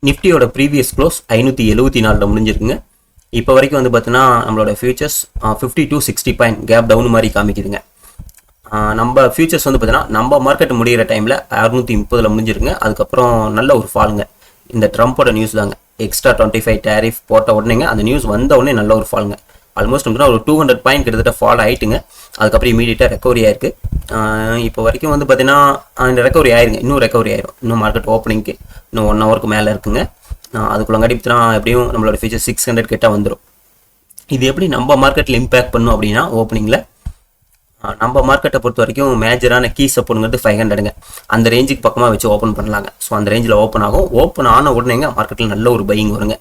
நிஃப்டியோட previous close 574 முடிஞ்சிருக்குங்க. இப்போ வரைக்கும் வந்து பார்த்தீங்கன்னா நம்மளோட futures 50 to 60 point gap down மாதிரி காமிக்குதுங்க. நம்ம ஃபியூச்சர்ஸ் வந்து பார்த்தீங்கன்னா நம்ம மார்க்கெட் முடிகிற டைமில் 630 முடிஞ்சிருக்குங்க. அதுக்கப்புறம் நல்ல ஒரு ஃபாலுங்க. இந்த ட்ரம்ப்போட நியூஸ் தாங்க, எக்ஸ்ட்ரா 25 டேரிஃப் போட்ட உடனேங்க அந்த நியூஸ் வந்த உடனே நல்ல ஒரு ஃபாலுங்க. ஆல்மோஸ்ட் வந்து ஒரு 200 பாயிண்ட் கிட்டத்தட்ட ஃபால் ஆகிட்டுங்க. அதுக்கப்புறம் இமீடியட்டாக ரெக்கவரி ஆயிருக்கு. இப்போ வரைக்கும் வந்து பார்த்தீங்கன்னா இந்த ரெக்கவரி ஆயிருங்க, இன்னும் ரெக்கவரி ஆயிரும். இன்னும் மார்க்கெட் ஓப்பனிங்க்கு இன்னும் 1 ஹவருக்கு மேலே இருக்குங்க. அதுக்குள்ளங்காட்டி பார்த்தீங்கன்னா எப்படியும் நம்மளோட ஃபியூச்சர் 600 கிட்ட வந்துடும். இது எப்படி நம்ம மார்க்கெட்டில் இம்பேக்ட் பண்ணும் அப்படின்னா, ஓப்பனிங்கில் நம்ம மார்க்கெட்டை பொறுத்த வரைக்கும் மேஜரான கீ சப்போர்ட்டுங்கிறது 500ங்க. அந்த ரேஞ்சுக்கு பக்கமாக வச்சு ஓப்பன் பண்ணலாங்க. ஸோ அந்த ரேஞ்சில் ஓப்பன் ஆகும். ஓப்பன் ஆன உடனேங்க மார்க்கெட்டில் நல்ல ஒரு பையிங் வருங்க.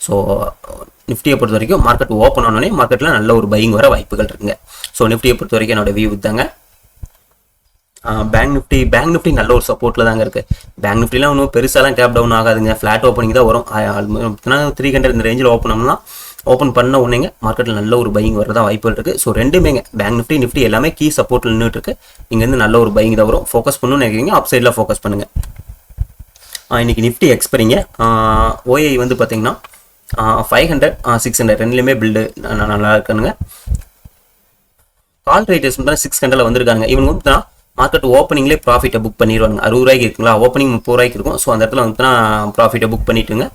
ஸோ நிஃப்டியை பொறுத்த வரைக்கும் மார்க்கெட் ஓப்பன் ஆனோடனே மார்க்கெட்டில் நல்ல ஒரு பையிங் வர வாய்ப்புகள் இருக்குங்க. ஸோ நிஃப்டியை பொறுத்த வரைக்கும் என்னோட வியூ தாங்க. பேங்க் நிஃப்டி நல்ல ஒரு சப்போர்ட்டில் தாங்க இருக்குது. பேங்க் நிஃப்டிலாம் ஒன்றும் பெருசாலாம் கேப் டவுன் ஆகாதுங்க. ஃப்ளாட் ஓப்பனிங் தான் வரும். 300 இந்த ரேஞ்சில் ஓப்பன் பண்ண உடனேங்க மார்க்கெட்டில் நல்ல ஒரு பையிங் வரதான் வாய்ப்புகள் இருக்குது. ஸோ ரெண்டுமேங்க பேங்க் நிஃப்டி எல்லாமே கீ சப்போர்ட்டில் நின்றுட்டு இருக்கு. இங்கேருந்து நல்ல ஒரு பையிங் தான் வரும். ஃபோக்கஸ் பண்ணணும்னு நினைக்கிறீங்க, அப் சைடில் ஃபோக்கஸ் பண்ணுங்கள். இன்றைக்கி நிஃப்டி எக்ஸ்பெரிங்க. ஓஐ வந்து பார்த்தீங்கன்னா 500 600 ரெண்டுலேயுமே பில்டு நல்லா இருக்குனுங்க. கால் ரேட்டர்ஸ் வந்து 600 வந்திருக்காங்க. இவங்க வந்து மார்க்கெட் ஓப்பனிங்லேயே ப்ராஃபிட்டை புக் பண்ணிடுவாங்க. 60 ரூபாய்க்கு இருக்குங்களா, ஓப்பனிங் 30 ரூபாய்க்கு இருக்கும். ஸோ அந்த இடத்துல வந்து ப்ராஃபிட்டை புக் பண்ணிட்டுங்க,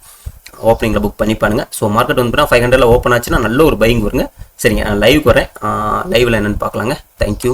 ஓப்பனிங்கில் புக் பண்ணிப்பானுங்க. ஸோ மார்க்கெட் வந்து 500 ஓப்பன் ஆச்சுன்னா நல்ல ஒரு பையிங் வருங்க. சரிங்க, நான் லைவுக்கு வரேன். லைவில் என்னென்னு பார்க்கலாங்க. தேங்க்யூ.